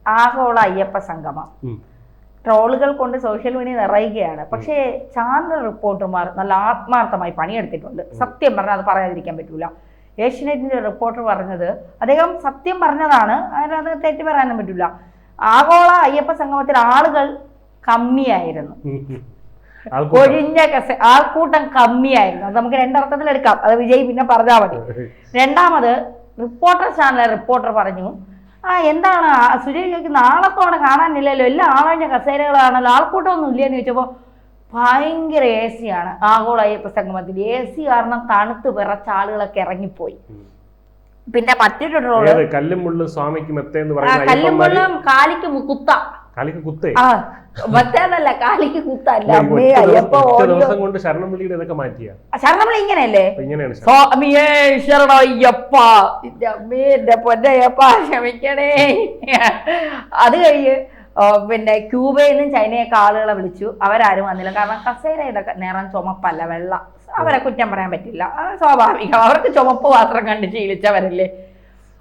ആഗോള അയ്യപ്പ സംഗമം ട്രോളുകൾ കൊണ്ട് സോഷ്യൽ മീഡിയ നിറയുകയാണ്. പക്ഷേ ചാനൽ റിപ്പോർട്ടർമാർ നല്ല ആത്മാർത്ഥമായി പണിയെടുത്തിട്ടുണ്ട്. സത്യം പറഞ്ഞാൽ അത് പറയാതിരിക്കാൻ പറ്റൂല. ഏഷ്യനെറ്റിന്റെ റിപ്പോർട്ടർ പറഞ്ഞത് അദ്ദേഹം സത്യം പറഞ്ഞതാണ്, അതിനത് തെറ്റ് പറയാനും പറ്റില്ല. ആഗോള അയ്യപ്പ സംഗമത്തിൽ ആളുകൾ കമ്മിയായിരുന്നു, ഒഴിഞ്ഞ ആൾക്കൂട്ടം കമ്മിയായിരുന്നു. അത് നമുക്ക് രണ്ടർത്ഥത്തിൽ എടുക്കാം, അത് വിജയ് പിന്നെ പറഞ്ഞാൽ മതി. രണ്ടാമത് റിപ്പോർട്ടർ ചാനലിലെ റിപ്പോർട്ടർ പറഞ്ഞു, എന്താണ് സുജയ് ചോദിക്കുന്ന, ആളത്തോടെ കാണാനില്ലല്ലോ, എല്ലാം ആളൊഴിഞ്ഞ കസേരകളാണല്ലോ, ആൾക്കൂട്ടമൊന്നും ഇല്ലയെന്ന് ചോദിച്ചപ്പോൾ ഭയങ്കര AC ആണ് ആഗോള അയ്യപ്പ സംഗമത്തിൽ. AC കാരണം തണുത്ത് വിറച്ച ആളുകളൊക്കെ ഇറങ്ങിപ്പോയി. പിന്നെ മറ്റൊരു ട്രോള്, കല്ലും മുള്ളും കാലിക്ക് കുത്ത, മറ്റേതല്ല കാലിക്ക് കുത്തല്ല. ശരണവിളി ഇങ്ങനെയല്ലേ, സ്വാമിയേ ശരണയ്യപ്പ, എന്റെ പൊന്നയ്യപ്പ ക്ഷമിക്കണേ. അത് കഴിഞ്ഞ് പിന്നെ ക്യൂബയിൽ നിന്നും ചൈനയൊക്കെ ആളുകളെ വിളിച്ചു, അവരാരും വന്നില്ല. കാരണം കസേരയുടെ നിറം ചുമപ്പല്ല, വെള്ള. അവരെ കുറ്റം പറയാൻ പറ്റില്ല, സ്വാഭാവികം, അവർക്ക് ചുമപ്പ് മാത്രം കണ്ട് ശീലിച്ചവരല്ലേ.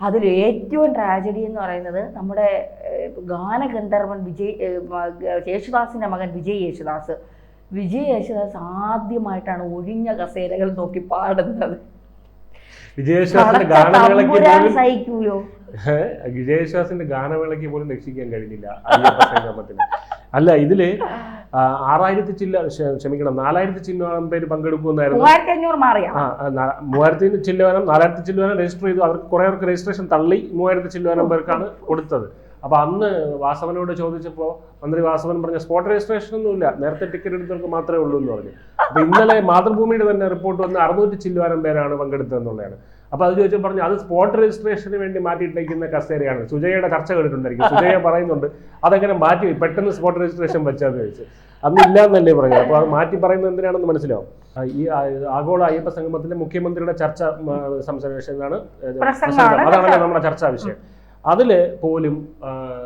അതിൽ ഏറ്റവും ട്രാജഡി എന്ന് പറയുന്നത് നമ്മുടെ ഗാനഗന്ധർവൻ യേശുദാസിന്റെ മകൻ വിജയ് യേശുദാസ് ആദ്യമായിട്ടാണ് ഒഴിഞ്ഞ കസേരകൾ നോക്കി പാടുന്നത്. സഹിക്കൂലോ? വിജയശ്വാസിന്റെ ഗാനമേളയ്ക്ക് പോലും രക്ഷിക്കാൻ കഴിഞ്ഞില്ല അയ്യപ്പ സംഗമത്തിന്. അല്ല, ഇതില് 6000 ചില്ലുവാനം പേര് പങ്കെടുക്കുമെന്നായിരുന്നു. 3000 ചില്ലുവാനം 4000 ചില്ലുവാനം രജിസ്റ്റർ ചെയ്തു. അവർക്ക് കുറേവർക്ക് രജിസ്ട്രേഷൻ തള്ളി 3000 ചില്ലുവാനം പേർക്കാണ് കൊടുത്തത്. അപ്പൊ അന്ന് വാസവനോട് ചോദിച്ചപ്പോൾ മന്ത്രി വാസവൻ പറഞ്ഞ സ്പോട്ട് രജിസ്ട്രേഷൻ ഒന്നുമില്ല, നേരത്തെ ടിക്കറ്റ് എടുത്തവർക്ക് മാത്രമേ ഉള്ളൂ എന്ന് പറഞ്ഞു. അപ്പൊ ഇന്നലെ മാതൃഭൂമിയുടെ തന്നെ റിപ്പോർട്ട് വന്ന് 600 ചില്ലുവാനം പേരാണ് പങ്കെടുത്തതെന്നുള്ളതാണ്. അപ്പൊ അത് ചോദിച്ചാൽ പറഞ്ഞു അത് സ്പോട്ട് രജിസ്ട്രേഷന് വേണ്ടി മാറ്റിയിട്ടേക്കുന്ന കസേരയാണ്. സുജയുടെ ചർച്ച കേട്ടിട്ടുണ്ടായിരിക്കും. സുജയ പറയുന്നുണ്ട് അതെങ്ങനെ മാറ്റി പെട്ടെന്ന് സ്പോട്ട് രജിസ്ട്രേഷൻ വെച്ചാന്ന് ചോദിച്ചു. അന്ന് ഇല്ലാന്നല്ലേ പറഞ്ഞത്. അപ്പൊ അത് മാറ്റി പറയുന്നത് എന്തിനാണെന്ന് മനസ്സിലാവും. ഈ ആഗോള അയ്യപ്പ സംഗമത്തിലെ മുഖ്യമന്ത്രിയുടെ ചർച്ച സംസാരിച്ചതാണ്, അതാണല്ലോ നമ്മുടെ ചർച്ചാ വിഷയം. അതില് പോലും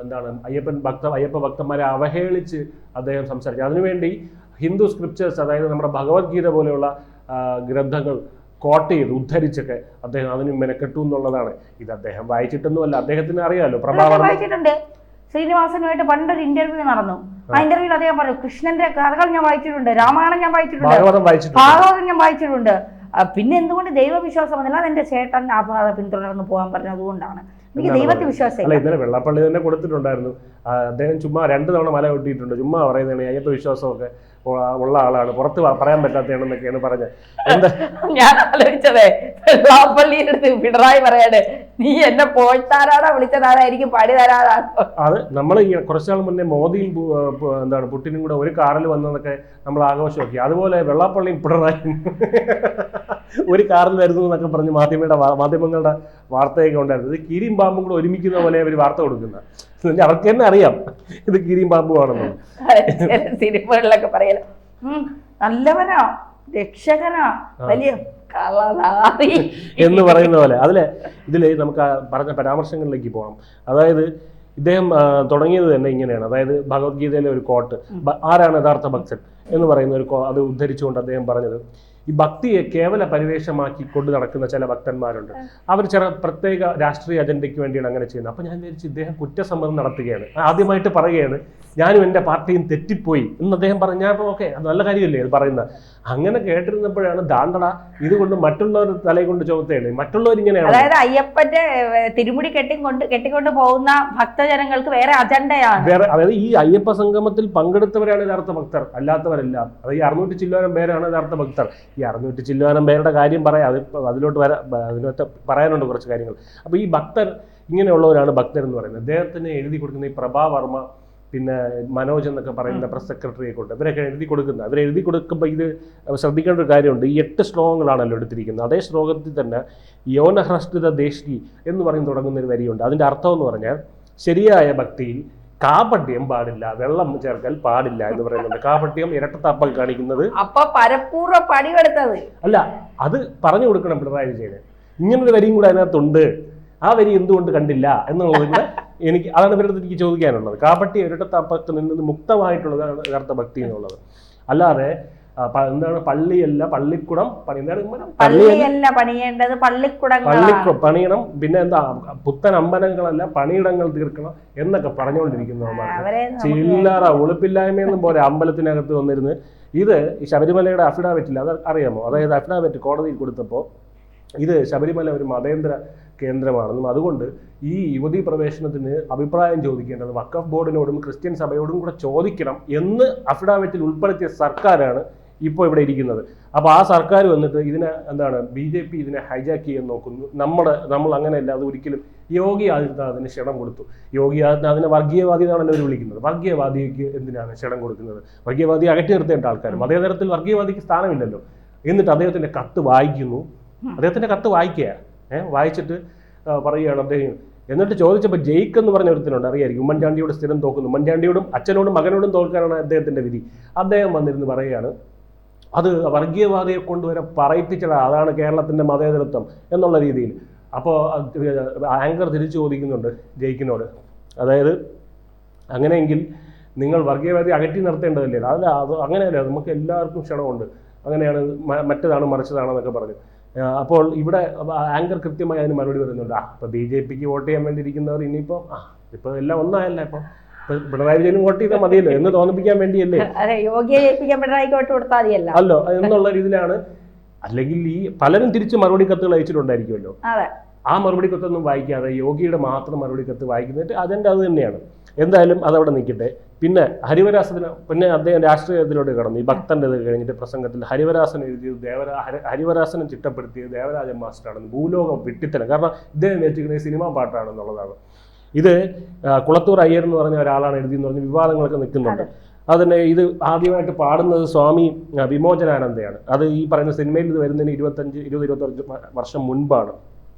എന്താണ് അയ്യപ്പ ഭക്തന്മാരെ അവഹേളിച്ച് അദ്ദേഹം സംസാരിച്ചു. അതിനുവേണ്ടി ഹിന്ദു സ്ക്രിപ്ചേഴ്സ്, അതായത് നമ്മുടെ ഭഗവത്ഗീത പോലെയുള്ള ഗ്രന്ഥങ്ങൾ കോട്ട് ചെയ്ത് ഉദ്ധരിച്ചൊക്കെ അദ്ദേഹം അതിന് മെനക്കെട്ടു എന്നുള്ളതാണ്. ഇത് അദ്ദേഹം വായിച്ചിട്ടൊന്നുമല്ല, അദ്ദേഹത്തിന് അറിയാലോ. വായിച്ചിട്ടുണ്ട്. ശ്രീനിവാസനുമായിട്ട് പണ്ടൊരു ഇന്റർവ്യൂ നടന്നു. ആ ഇന്റർവ്യൂവിൽ അദ്ദേഹം പറഞ്ഞു, കൃഷ്ണന്റെ കഥകൾ ഞാൻ വായിച്ചിട്ടുണ്ട്, രാമായണം ഞാൻ വായിച്ചിട്ടുണ്ട്, ഭാഗവതം ഞാൻ വായിച്ചിട്ടുണ്ട്. പിന്നെ എന്തുകൊണ്ട് ദൈവവിശ്വാസം വന്നില്ല? അതെന്റെ ചേട്ടൻ ആ പാത പിന്തുടർന്ന് പോകാൻ പറഞ്ഞത് അതുകൊണ്ടാണ്. എനിക്ക് ദൈവത്തെ വിശ്വാസം. ഇന്നലെ വെള്ളാപ്പള്ളി തന്നെ കൊടുത്തിട്ടുണ്ടായിരുന്നു. അദ്ദേഹം ചുമ്മാ 2 തവണ മല കൊട്ടിയിട്ടുണ്ട്. ചുമ്മാ പറയുന്നതാണ് അയ്യപ്പ വിശ്വാസമൊക്കെ ഉള്ള ആളാണ്, പുറത്ത് പറയാൻ പറ്റാത്തതാണെന്നൊക്കെയാണ് പറഞ്ഞത്. എന്താ ഞാൻ ആലോചിച്ചതേ, വെള്ളാപ്പള്ളിയുടെ അടുത്ത് പിണറായി പറയണേ, നീ എന്നെ പോയിത്താരാടാ വിളിച്ചത്, അതായിരിക്കും പടി തരാതാ. അത് നമ്മൾ ഈ കുറച്ചാൾ മുന്നേ മോദിയും എന്താണ് പുട്ടിനും കൂടെ ഒരു കാറിൽ വന്നതൊക്കെ നമ്മൾ ആഘോഷമാക്കി. അതുപോലെ വെള്ളാപ്പള്ളിയും പിണറായും ഒരു കാറിൽ വരുന്നു എന്നൊക്കെ പറഞ്ഞ് മാധ്യമങ്ങളുടെ വാർത്തയൊക്കെ ഉണ്ടായിരുന്നു. ഇത് കീരിയും പാമ്പും കൂടെ ഒരുമിക്കുന്ന പോലെ അവർ വാർത്ത കൊടുക്കുന്ന. അവർക്ക് തന്നെ അറിയാം ഇത് കീരിയും പാമ്പും ആണെന്ന്. സിനിമകളിലൊക്കെ പറയല നല്ലവനാ, രക്ഷകനാ, വലിയ എന്ന് പറയുന്ന പോലെ. ഇതില് നമുക്ക് പറഞ്ഞ പരാമർശങ്ങളിലേക്ക് പോകാം. അതായത് ഇദ്ദേഹം തുടങ്ങിയത് തന്നെ ഇങ്ങനെയാണ്. അതായത് ഭഗവത്ഗീതയിലെ ഒരു കോട്ട്, ആരാണ് യഥാർത്ഥ ഭക്തൻ എന്ന് പറയുന്ന അത് ഉദ്ധരിച്ചുകൊണ്ട് അദ്ദേഹം പറഞ്ഞത്, ഈ ഭക്തിയെ കേവല പരിവേഷമാക്കി കൊണ്ട് നടക്കുന്ന ചില ഭക്തന്മാരുണ്ട്. അവർ ചില പ്രത്യേക രാഷ്ട്രീയ അജണ്ടയ്ക്ക് വേണ്ടിയാണ് അങ്ങനെ ചെയ്യുന്നത്. അപ്പൊ ഞാൻ വിചാരിച്ചു ഇദ്ദേഹം കുറ്റസമ്മതം നടത്തുകയാണ്. ആദ്യമായിട്ട് പറയുകയാണ് ഞാനും എൻ്റെ പാർട്ടിയും തെറ്റിപ്പോയി എന്ന് അദ്ദേഹം പറഞ്ഞപ്പോൾ ഓക്കെ, അത് നല്ല കാര്യമല്ലേ അത് പറയുന്നത്. അങ്ങനെ കേട്ടിരുന്നപ്പോഴാണ് ദാണ്ടട ഇതുകൊണ്ട് മറ്റുള്ളവർ തലയെ കൊണ്ട് ചുമത്തേണ്, മറ്റുള്ളവർ ഇങ്ങനെയാണ്. അതായത് അയ്യപ്പന്റെ തിരുമുടി കെട്ടിക്കൊണ്ട് പോകുന്ന ഭക്തജനങ്ങൾക്ക് വേറെ അജണ്ടയാണ്. അതായത് ഈ അയ്യപ്പ സംഗമത്തിൽ പങ്കെടുത്തവരാണ് യഥാർത്ഥ ഭക്തർ, അല്ലാത്തവരെല്ലാം. അത് ഈ 600 ചില്ലുവാനം പേരാണ് യഥാർത്ഥ ഭക്തർ. ഈ 600 ചില്ലുവാനം പേരുടെ കാര്യം പറയാം, അതിലോട്ട് പറയാനുണ്ട് കുറച്ച് കാര്യങ്ങൾ. അപ്പോൾ ഈ ഭക്തർ ഇങ്ങനെയുള്ളവരാണ് ഭക്തർ എന്ന് പറയുന്നത്. അദ്ദേഹത്തിന് എഴുതി കൊടുക്കുന്ന ഈ പ്രഭാവർമ്മ, പിന്നെ മനോജ് എന്നൊക്കെ പറയുന്ന പ്രസ് സെക്രട്ടറിയെ കൊണ്ട് ഇവരൊക്കെ എഴുതി കൊടുക്കുമ്പോൾ ഇത് ശ്രദ്ധിക്കേണ്ട ഒരു കാര്യമുണ്ട്. ഈ 8 ശ്ലോകങ്ങളാണല്ലോ എടുത്തിരിക്കുന്നത്. അതേ ശ്ലോകത്തിൽ തന്നെ യോനഹ്രഷ്ടിത ദേശി എന്ന് പറഞ്ഞ് തുടങ്ങുന്ന ഒരു വരിയുണ്ട്. അതിൻ്റെ അർത്ഥം എന്ന് പറഞ്ഞാൽ ശരിയായ ഭക്തിയിൽ കാപട്യം പാടില്ല, വെള്ളം ചേർക്കൽ പാടില്ല എന്ന് പറയുന്നുണ്ട്. കാപട്യം ഇരട്ടത്താപ്പം കാണിക്കുന്നത് അല്ല, അത് പറഞ്ഞു കൊടുക്കണം പിണറായി വിജയന്. ഇങ്ങനൊരു വരിയും കൂടെ അതിനകത്തുണ്ട്. ആ വരി എന്തുകൊണ്ട് കണ്ടില്ല എന്നുള്ളതിന് അതാണ് ഇവരുടെ എനിക്ക് ചോദിക്കാനുള്ളത്. കാപട്യം ഇരട്ടത്താപ്പത്തിൽ നിന്ന് മുക്തമായിട്ടുള്ളതാണ് യഥാർത്ഥ ഭക്തി എന്നുള്ളത്. അല്ലാതെ എന്താണ് പള്ളിയല്ല പള്ളിക്കുടം പള്ളിയല്ല പണിയേണ്ടത് പണിയണം, പിന്നെ എന്താ പുത്തൻ അമ്പലങ്ങളല്ല പണിയിടങ്ങൾ തീർക്കണം എന്നൊക്കെ പറഞ്ഞുകൊണ്ടിരിക്കുന്നവന്മാർ ചില്ലറ ഉളുപ്പില്ലായ്മയെന്നും പോലെ അമ്പലത്തിനകത്ത് വന്നിരുന്ന് ഇത് ശബരിമലയുടെ അഫിഡാവിറ്റിൽ അത് അറിയാമോ? അതായത് അഫിഡാവിറ്റ് കോടതിയിൽ കൊടുത്തപ്പോൾ ഇത് ശബരിമല ഒരു മതേതര കേന്ദ്രമാണെന്നും അതുകൊണ്ട് ഈ യുവതീ പ്രവേശനത്തിന് അഭിപ്രായം ചോദിക്കേണ്ടത് വഖഫ് ബോർഡിനോടും ക്രിസ്ത്യൻ സഭയോടും കൂടെ ചോദിക്കണം എന്ന് അഫിഡാവിറ്റിൽ ഉൾപ്പെടുത്തിയ സർക്കാരാണ് ഇപ്പോൾ ഇവിടെ ഇരിക്കുന്നത്. അപ്പോൾ ആ സർക്കാർ വന്നിട്ട് ഇതിനെ എന്താണ് BJP ഇതിനെ ഹൈജാക്ക് ചെയ്യാൻ നോക്കുന്നു. നമ്മൾ അങ്ങനെയല്ല, അത് ഒരിക്കലും യോഗി ആദിത്യനാഥിന് ക്ഷണം കൊടുത്തു. യോഗി ആദിത്യനാഥിനെ വർഗീയവാദി എന്നാണല്ലോ അവർ വിളിക്കുന്നത്. വർഗീയവാദിക്ക് എന്തിനാണ് ക്ഷണം കൊടുക്കുന്നത്? വർഗീയവാദി അകറ്റി നിർത്തേണ്ട ആൾക്കാരും അതേ തരത്തിൽ വർഗീയവാദിക്ക് സ്ഥാനമില്ലല്ലോ. എന്നിട്ട് അദ്ദേഹത്തിന്റെ കത്ത് വായിക്കുന്നു. അദ്ദേഹത്തിന്റെ കത്ത് വായിച്ചിട്ട് പറയുകയാണ് അദ്ദേഹം. എന്നിട്ട് ചോദിച്ചപ്പോൾ ജയിക്ക് എന്ന് പറഞ്ഞ ഒരുത്തനുണ്ട്, അറിയായിരിക്കും, ഉമ്മൻചാണ്ടിയോട് സ്ഥിരം തോക്കുന്നു. ഉമ്മൻചാണ്ടിയോടും അച്ഛനോടും മകനോടും തോൽക്കാനാണ് അദ്ദേഹത്തിന്റെ വിധി. അദ്ദേഹം വന്നിരുന്ന് പറയുകയാണ് അത് വർഗീയവാദിയെ കൊണ്ടുവരെ പറയിപ്പിച്ചടാ, അതാണ് കേരളത്തിന്റെ മതേതരത്വം എന്നുള്ള രീതിയിൽ. അപ്പോൾ ആങ്കർ തിരിച്ചു ചോദിക്കുന്നുണ്ട് ജയിക്കിനോട്, അതായത് അങ്ങനെയെങ്കിൽ നിങ്ങൾ വർഗീയവാദി അകറ്റി നിർത്തേണ്ടതല്ലേ? അതല്ല, അത് അങ്ങനെയല്ല, നമുക്ക് എല്ലാവർക്കും ക്ഷണമുണ്ട്, അങ്ങനെയാണ് മറ്റേതാണ് മറിച്ചതാണെന്നൊക്കെ പറഞ്ഞു. അപ്പോൾ ഇവിടെ ആങ്കർ കൃത്യമായി അതിന് മറുപടി വരുന്നുണ്ട്. ഇപ്പോൾ BJPക്ക് വോട്ട് ചെയ്യാൻ വേണ്ടി ഇരിക്കുന്നവർ ഇപ്പോൾ എല്ലാം ഒന്നായല്ല, ഇപ്പം പിണറായി വിജയനും വോട്ട് ചെയ്താൽ മതിയല്ലോ എന്ന് തോന്നിപ്പിക്കാൻ വേണ്ടിയല്ലേ? അല്ലോ എന്നുള്ള രീതിയിലാണ്. അല്ലെങ്കിൽ ഈ പലരും തിരിച്ച് മറുപടി കത്തുകൾ അയച്ചിട്ടുണ്ടായിരിക്കുമല്ലോ. ആ മറുപടി കത്തൊന്നും വായിക്കാതെ യോഗിയുടെ മാത്രം മറുപടി കത്ത് വായിക്കുന്നിട്ട് അത് തന്നെയാണ്. എന്തായാലും അതവിടെ നിൽക്കട്ടെ. പിന്നെ ഹരിവരാസത്തിന് പിന്നെ അദ്ദേഹം രാഷ്ട്രീയത്തിലോട്ട് കടന്നു. ഈ ഭക്തൻ്റെ കഴിഞ്ഞിട്ട് പ്രസംഗത്തിൽ ഹരിവരാസൻ എഴുതിയത് ഹരിവരാസനം ചിട്ടപ്പെടുത്തിയത് ദേവരാജൻ മാസ്റ്ററാണെന്ന് ഭൂലോകം വിട്ടിത്തരം. കാരണം ഇദ്ദേഹം വെച്ചിരിക്കുന്നത് സിനിമാ പാട്ടാണെന്നുള്ളതാണ്. ഇത് കുളത്തൂർ അയ്യർ എന്ന് പറഞ്ഞ ഒരാളാണ് എഴുതിയെന്ന് പറഞ്ഞ് വിവാദങ്ങളൊക്കെ നിൽക്കുന്നുണ്ട്. അതിനെ ഇത് ആദ്യമായിട്ട് പാടുന്നത് സ്വാമി വിമോചനാനന്ദയാണ്. അത് ഈ പറയുന്ന സിനിമയിൽ ഇത് വരുന്നതിന് 20-25 വർഷം മുൻപാണ്.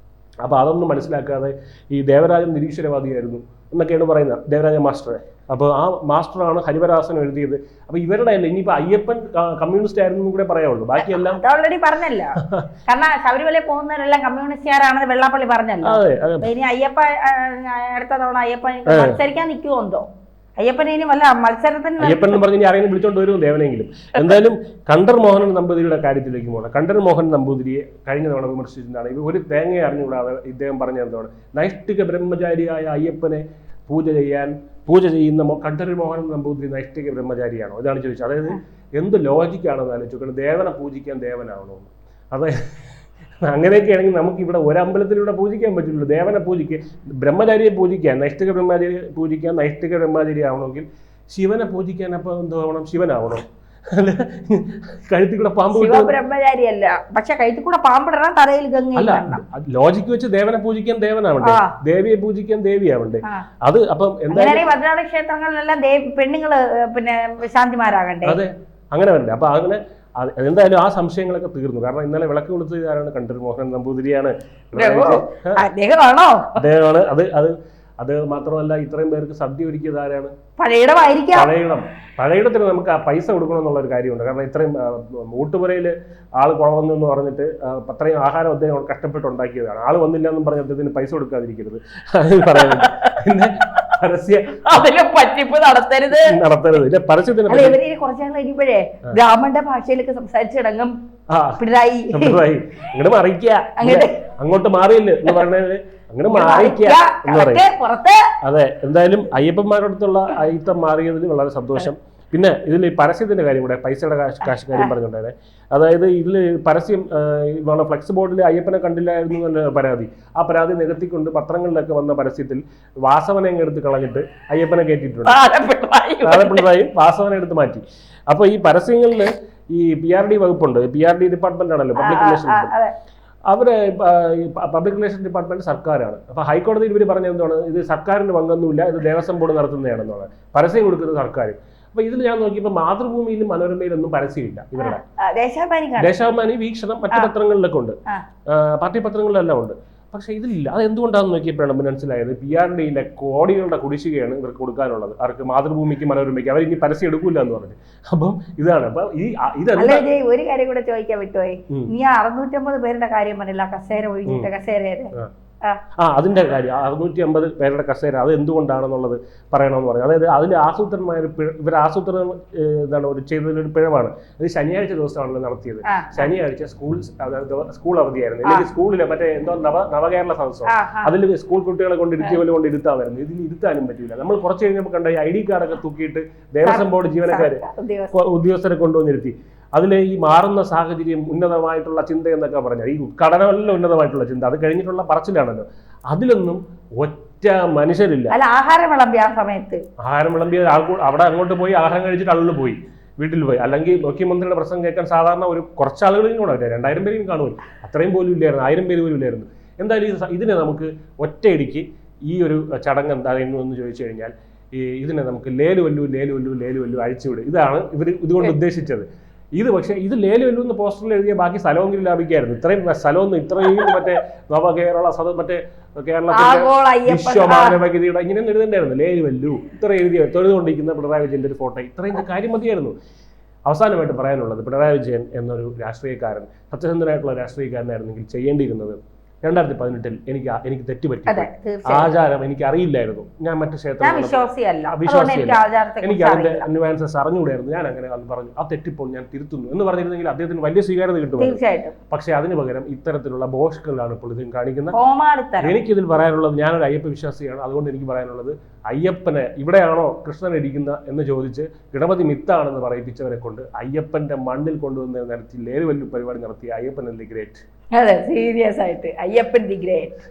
അപ്പോൾ അതൊന്നും മനസ്സിലാക്കാതെ ഈ ദേവരാജൻ നിരീശ്വരവാദിയായിരുന്നു എന്നൊക്കെയാണ് പറയുന്നത്, ദേവരാജ മാസ്റ്ററെ. അപ്പോൾ ആ മാസ്റ്ററാണ് ഹരിവരാസനം എഴുതിയത്. അപ്പോൾ ഇവരുടെ അല്ല, ഇനിയിപ്പോൾ അയ്യപ്പൻ കമ്മ്യൂണിസ്റ്റ് ആയിരുന്നു കൂടെ പറയാവുള്ളൂ, ബാക്കിയെല്ലാം ഓൾറെഡി പറഞ്ഞല്ലോ. കാരണം ശബരിമല പോകുന്നവരെല്ലാം കമ്മ്യൂണിസ്റ്റുകാരാണെന്ന് വെള്ളാപ്പള്ളി പറഞ്ഞല്ലോ. ഇനി അയ്യപ്പ അടുത്ത തവണ അയ്യപ്പൻ മത്സരിക്കാൻ നിൽക്കുമോ എന്തോ? അയ്യപ്പനെ ഇനി വല്ല മത്സരത്തിന് അയ്യപ്പൻ എന്ന് പറഞ്ഞ് ആരെങ്കിലും വിളിച്ചോണ്ട് വരും ദേവനെങ്കിലും. എന്തായാലും കണ്ടർ മോഹനൻ നമ്പൂതിരിയുടെ കാര്യത്തിലേക്ക് പോകണം. കണ്ടർ മോഹൻ നമ്പൂതിരിയെ കഴിഞ്ഞ തവണ വിമർശിച്ചിട്ടാണ് ഇത് ഒരു തേങ്ങ അറിഞ്ഞുകൂടാതെ ഇദ്ദേഹം പറഞ്ഞ എന്താണ് നൈഷ്ഠിക ബ്രഹ്മചാരിയായ അയ്യപ്പനെ പൂജ ചെയ്യുന്ന കണ്ടർ മോഹൻ നമ്പൂതിരി നൈഷ്ഠിക ബ്രഹ്മചാരിയാണോ? ഇതാണ് ചോദിച്ചത്. അതായത് എന്ത് ലോജിക്കാണെന്ന് ആലോചിക്കണം. ദേവനെ പൂജിക്കാൻ ദേവനാവണോ? അതായത് അങ്ങനെയൊക്കെ ആണെങ്കിൽ നമുക്ക് ഇവിടെ ഒരമ്പലത്തിലൂടെ പൂജിക്കാൻ പറ്റില്ലല്ലോ. ദേവനെ പൂജിക്കുക, ബ്രഹ്മചാരിയെ പൂജിക്കാൻ, നൈഷ്ഠിക ബ്രഹ്മചാരിയെ പൂജിക്കാൻ നൈഷ്ഠിക ബ്രഹ്മചാരി ആവണമെങ്കിൽ ശിവനെ പൂജിക്കാൻ അപ്പോൾ എന്താവണം? ശിവനാവണം. അല്ല, കഴുത്തിൽ കൂടെ പാമ്പ് ബ്രഹ്മചാരിയല്ല, പക്ഷെ കഴുത്തിൽ കൂടെ പാമ്പിടണം, തലയിൽ അല്ല. ലോജിക്ക് വെച്ച് ദേവനെ പൂജിക്കാൻ ദേവനാവണ്ടേ, ദേവിയെ പൂജിക്കാൻ ദേവിയാവണ്ടേ? അത് അപ്പം എന്തായാലും ഭദ്രാവതി ക്ഷേത്രങ്ങളിലെല്ലാം പെണ്ണുങ്ങള് പിന്നെ ശാന്തിമാരാകണ്ടേ? അതെ, അങ്ങനെ വരണ്ടേ? അപ്പൊ അങ്ങനെ എന്തായാലും ആ സംശയങ്ങളൊക്കെ തീർന്നു. കാരണം ഇന്നലെ വിളക്ക് കൊടുത്തത് ആരാണ്? കണ്ടർ മോഹൻ നമ്പൂതിരിയാണ്. അദ്ദേഹമാണ്. അത് മാത്രമല്ല, ഇത്രയും പേർക്ക് സദ്യ ഒരുക്കിയത് ആരാണ്? പഴയിടത്തിന് നമുക്ക് ആ പൈസ കൊടുക്കണം എന്നുള്ള ഒരു കാര്യമുണ്ട്. കാരണം ഇത്രയും ഊട്ടുപുരയിൽ ആള് കുറവന്നു എന്ന് പറഞ്ഞിട്ട് അത്രയും ആഹാരം അദ്ദേഹം കഷ്ടപ്പെട്ട് ഉണ്ടാക്കിയതാണ്. ആള് വന്നില്ല എന്നും പറഞ്ഞ് അദ്ദേഹത്തിന് പൈസ കൊടുക്കാതിരിക്കരുത്, അത് പറയുന്നത്. പിന്നെ പറ്റിപ്പ് നടത്തരുത്. ഇല്ല, പരസ്യത്തിന് കുറച്ചുപഴേ ബ്രാഹ്മണന്റെ ഭാഷയിലൊക്കെ സംസാരിച്ചിടങ്ങും പിണറായി ഇങ്ങോട്ട് മറിക്കുക, അങ്ങോട്ട് മാറിയില്ല എന്ന് പറഞ്ഞത്, അങ്ങനെ മാറിക്കുക എന്ന് പറയും. അതെ, എന്തായാലും അയ്യപ്പന്മാരോടത്തുള്ള അയിത്തം മാറിയതിൽ വളരെ സന്തോഷം. പിന്നെ ഇതിൽ ഈ പരസ്യത്തിന്റെ കാര്യം കൂടെ, പൈസയുടെ കാശ് കാര്യം പറഞ്ഞിട്ടുണ്ടായിരുന്നെ. അതായത് ഇതിൽ പരസ്യം നമ്മുടെ ഫ്ലെക്സ് ബോർഡിൽ അയ്യപ്പനെ കണ്ടില്ലായിരുന്നു എന്ന പരാതി. ആ പരാതി നികത്തിക്കൊണ്ട് പത്രങ്ങളിലൊക്കെ വന്ന പരസ്യത്തിൽ വാസവനെ എടുത്ത് കളഞ്ഞിട്ട് അയ്യപ്പനെ കയറ്റിയിട്ടുണ്ട്. പിണറായി വാസവനെ എടുത്ത് മാറ്റി. അപ്പോൾ ഈ പരസ്യങ്ങളിൽ ഈ PRD വകുപ്പുണ്ട്, PRD ഡിപ്പാർട്ട്മെന്റ് ആണല്ലോ, പബ്ലിക് റിലേഷൻ. അവര് പബ്ലിക് റിലേഷൻ ഡിപ്പാർട്ട്മെന്റ് സർക്കാരാണ്. അപ്പൊ ഹൈക്കോടതിയിൽ ഇവർ പറഞ്ഞത് എന്താണ്? ഇത് സർക്കാരിന് പങ്കൊന്നുമില്ല, ഇത് ദേവസ്വം ബോർഡ് നടത്തുന്നതാണെന്നാണ്. പരസ്യം കൊടുക്കുന്നത് സർക്കാർ. അപ്പൊ ഇതിൽ ഞാൻ നോക്കിയപ്പോൾ മാതൃഭൂമിയിലും മനോരമയിലൊന്നും പരസ്യമില്ല. ഇവരുടെ ദേശാഭിമാനി, വീക്ഷണം, മറ്റു പത്രങ്ങളിലൊക്കെ ഉണ്ട്, പാർട്ടി പത്രങ്ങളിലെല്ലാം ഉണ്ട്. പക്ഷെ ഇതിലില്ല. അത് എന്തുകൊണ്ടാണെന്ന് നോക്കിയപ്പോഴാണ് മനസ്സിലായത് PRDയിലെ കോടികളുടെ കുടിശ്ശികയാണ് ഇവർക്ക് കൊടുക്കാനുള്ളത്. അവർക്ക് മാതൃഭൂമിക്ക്, മനോരമയ്ക്ക്. അവർ ഇനി പരസ്യം എടുക്കൂല എന്ന് പറഞ്ഞു. അപ്പം ഇതാണ്. അപ്പൊ ഒരു കാര്യം കൂടെ ചോദിക്കാൻ പറ്റുമോ? നീ 650 പേരുടെ കാര്യം പറഞ്ഞില്ല, കസേര ഒഴിഞ്ഞിട്ട് കസേര അതിന്റെ കാര്യം 650 പേരുടെ കസേര അത് എന്തുകൊണ്ടാണെന്നുള്ളത് പറയണമെന്ന് പറഞ്ഞു. അതായത് അതിൽ ആസൂത്രമായ ഇവർ ആസൂത്രണം ചെയ്തതിലൊരു പിഴവാണ്. അത് ശനിയാഴ്ച ദിവസമാണല്ലോ നടത്തിയത്. ശനിയാഴ്ച സ്കൂൾ അവധിയായിരുന്നു. അല്ലെങ്കിൽ സ്കൂളിലെ മറ്റേ എന്തോ നവകേരള സദസ്സം, അതിൽ സ്കൂൾ കുട്ടികളെ കൊണ്ട് ഇരുത്തിയ പോലെ കൊണ്ട് ഇരുത്താമായിരുന്നു. ഇതിൽ ഇരുത്താനും പറ്റില്ല. നമ്മൾ കുറച്ച് കഴിഞ്ഞപ്പോൾ കണ്ട ഈ ID കാർഡൊക്കെ തൂക്കിയിട്ട് ദേവസ്വം ബോർഡ് ജീവനക്കാര് ഉദ്യോഗസ്ഥരെ കൊണ്ടുവന്നിരുത്തി. അതിലെ ഈ മാറുന്ന സാഹചര്യം, ഉന്നതമായിട്ടുള്ള ചിന്ത എന്നൊക്കെ പറഞ്ഞാൽ ഈ ഉദ്ഘാടനമല്ല ഉന്നതമായിട്ടുള്ള ചിന്ത, അത് കഴിഞ്ഞിട്ടുള്ള പറച്ചിലാണല്ലോ. അതിലൊന്നും ഒറ്റ മനുഷ്യരില്ല. ആഹാരം വിളമ്പിയ ആ സമയത്ത് ആഹാരം വിളമ്പിയ അവിടെ അങ്ങോട്ട് പോയി ആഹാരം കഴിച്ചിട്ട് ആളുകൾ പോയി വീട്ടിൽ പോയി. അല്ലെങ്കിൽ മുഖ്യമന്ത്രിയുടെ പ്രസംഗം കേൾക്കാൻ സാധാരണ ഒരു കുറച്ച് ആളുകളും കൂടെ 2000 പേരും കാണുമല്ലോ. അത്രയും പോലും ഇല്ലായിരുന്നു, 1000 പേര് പോലും ഇല്ലായിരുന്നു. എന്തായാലും ഇതിനെ നമുക്ക് ഒറ്റയടിക്ക് ഈ ഒരു ചടങ്ങ് എന്തായിരുന്നു എന്ന് ചോദിച്ചു കഴിഞ്ഞാൽ ഇതിനെ നമുക്ക് ലേലുവല്ലു അഴിച്ചുവിടും. ഇതാണ് ഇവർ ഇതുകൊണ്ട് ഉദ്ദേശിച്ചത്. പക്ഷേ ഇത് ലേലുവല്ലു എന്ന് പോസ്റ്ററിൽ എഴുതിയ ബാക്കി സ്ഥലമെങ്കിലും ലാഭിക്കായിരുന്നു. ഇത്രയും സ്ഥലമൊന്നും ഇത്രയും മറ്റേ നവകേരള മറ്റേ കേരളത്തിന്റെ വിശ്വമാനവഗതിയുടെ ഇങ്ങനെയൊന്നും എഴുതണ്ടായിരുന്നു. ലേലുവല്ലു ഇത്ര എഴുതിയ തൊഴുതുകൊണ്ടിരിക്കുന്ന പിണറായി വിജയന്റെ ഒരു ഫോട്ടോ, ഇത്രയും കാര്യം മതിയായിരുന്നു. അവസാനമായിട്ട് പറയാനുള്ളത്, പിണറായി വിജയൻ എന്നൊരു രാഷ്ട്രീയക്കാരൻ, സത്യസന്ധനായിട്ടുള്ള രാഷ്ട്രീയക്കാരനായിരുന്നെങ്കിൽ ചെയ്യേണ്ടിയിരുന്നത് 2018 എനിക്ക് തെറ്റുപറ്റി, ആചാരം എനിക്ക് അറിയില്ലായിരുന്നു, ഞാൻ മറ്റു ക്ഷേത്രങ്ങൾ എനിക്ക് അതിന്റെ ന്യൂആൻസസ് അറിഞ്ഞുകൂടായിരുന്നു, ഞാൻ അങ്ങനെ അത് പറഞ്ഞു, ആ തെറ്റിപ്പോൾ ഞാൻ തിരുത്തുന്നു എന്ന് പറഞ്ഞിരുന്നെങ്കിൽ അദ്ദേഹത്തിന് വലിയ സ്വീകാര്യത കിട്ടുമായിരുന്നു. പക്ഷെ അതിന് പകരം ഇത്തരത്തിലുള്ള ബോഷ്കളാണ് ഇപ്പോൾ ഇതിൽ കാണിക്കുന്നത്. എനിക്കിതിൽ പറയാനുള്ളത്, ഞാനൊരു അയ്യപ്പ വിശ്വാസിയാണ്, അതുകൊണ്ട് എനിക്ക് പറയാനുള്ളത്, അയ്യപ്പനെ ഇവിടെയാണോ കൃഷ്ണൻ ഇരിക്കുന്ന എന്ന് ചോദിച്ച് ഗണപതി മിത്താണെന്ന് പറയിപ്പിച്ചവരെ കൊണ്ട് അയ്യപ്പന്റെ മണ്ണിൽ കൊണ്ടുവന്ന് നടത്തി ലേലുവല്ലു പരിപാടി നടത്തിയ അയ്യപ്പൻ ദി ഗ്രേറ്റ്. അതെ, സീരിയസ് ആയിട്ട് അയ്യപ്പൻ ദി ഗ്രേറ്റ്.